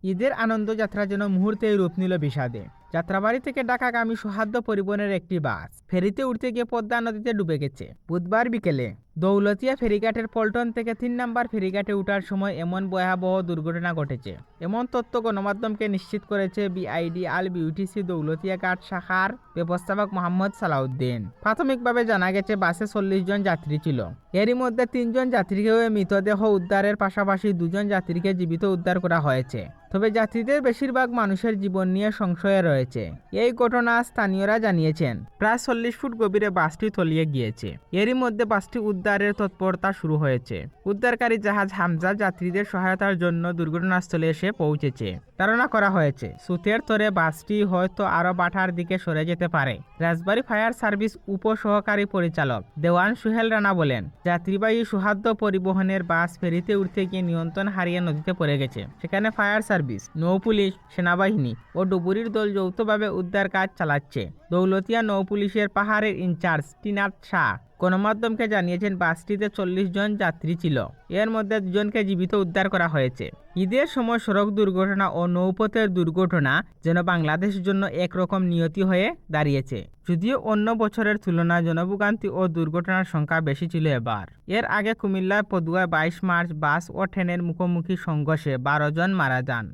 ঈদের আনন্দযাত্রা যেন মুহূর্তেই রূপ নিল বিষাদে। যাত্রাবাড়ি থেকে ঢাকাগামী সৌহার্দ্য পরিবহনের একটি বাস ফেরিতে উঠতে গিয়ে পদ্মা নদীতে ডুবে গেছে। বুধবার বিকেলে দৌলতিয়া ফেরিঘাটের পল্টন থেকে ৩ নম্বর ফেরিঘাটে ওঠার সময় এমন ভয়াবহ দুর্ঘটনা ঘটেছে। এমন তথ্য গণমাধ্যমকে নিশ্চিত করেছে বিআইডিআল বিউটিসি দৌলতিয়া ঘাট শাখার ব্যবস্থাপক মোহাম্মদ সালাউদ্দিন। প্রাথমিকভাবে জানা গেছে বাসে ৪০ জন যাত্রী ছিল। এরই মধ্যে ৩ জন যাত্রীকে মৃতদেহ উদ্ধারের পাশাপাশি ২ জন যাত্রীকে জীবিত উদ্ধার করা হয়েছে। তবে যাত্রীদের বেশিরভাগ মানুষের জীবন নিয়ে সংশয়ে রয়েছে। এই ঘটনা স্থানীয়রা জানিয়েছেন প্রায় ৪০ ফুট গভীরে বাসটি তলিয়ে গিয়েছে। এরই মধ্যে বাসটি উদ্ধারের তৎপরতা শুরু হয়েছে। উদ্ধারকারী জাহাজ হামজা যাত্রীদের সহায়তার জন্য দুর্ঘটনাস্থলে এসে পৌঁছেছে। ধারণা করা হয়েছে স্রোতের তোড়ে বাসটি হয়তো আরো বাটার দিকে সরে যেতে পারে। রাজবাড়ী ফায়ার সার্ভিস উপসহকারী পরিচালক দেওয়ান সুহেল রানা বলেন, যাত্রীবাহী সৌহার্দ্য পরিবহনের বাস ফেরিতে উঠতে গিয়ে নিয়ন্ত্রণ হারিয়ে নদীতে পড়ে গেছে। সেখানে ফায়ার সার্ভিস, নৌপুলিশ, সেনাবাহিনী ও ডুবুরির দল যৌথভাবে উদ্ধার কাজ চালাচ্ছে। দৌলতিয়া নৌপুলিশের পাহাড়ের ইনচার্জ টিনাত শাহ গণমাধ্যমকে জানিয়েছেন বাসটিতে ৪০ জন যাত্রী ছিল। এর মধ্যে ২ জনকে জীবিত উদ্ধার করা হয়েছে। ঈদের সময় সড়ক দুর্ঘটনা ও নৌপথের দুর্ঘটনা যেন বাংলাদেশের জন্য একরকম নিয়তি হয়ে দাঁড়িয়েছে। যদিও অন্য বছরের তুলনায় জনভোগান্তি ও দুর্ঘটনার সংখ্যা বেশি ছিল এবার। এর আগে কুমিল্লার পদুয়ায় ২২ মার্চ বাস ও ট্রেনের মুখোমুখি সংঘর্ষে ১২ জন মারা যান।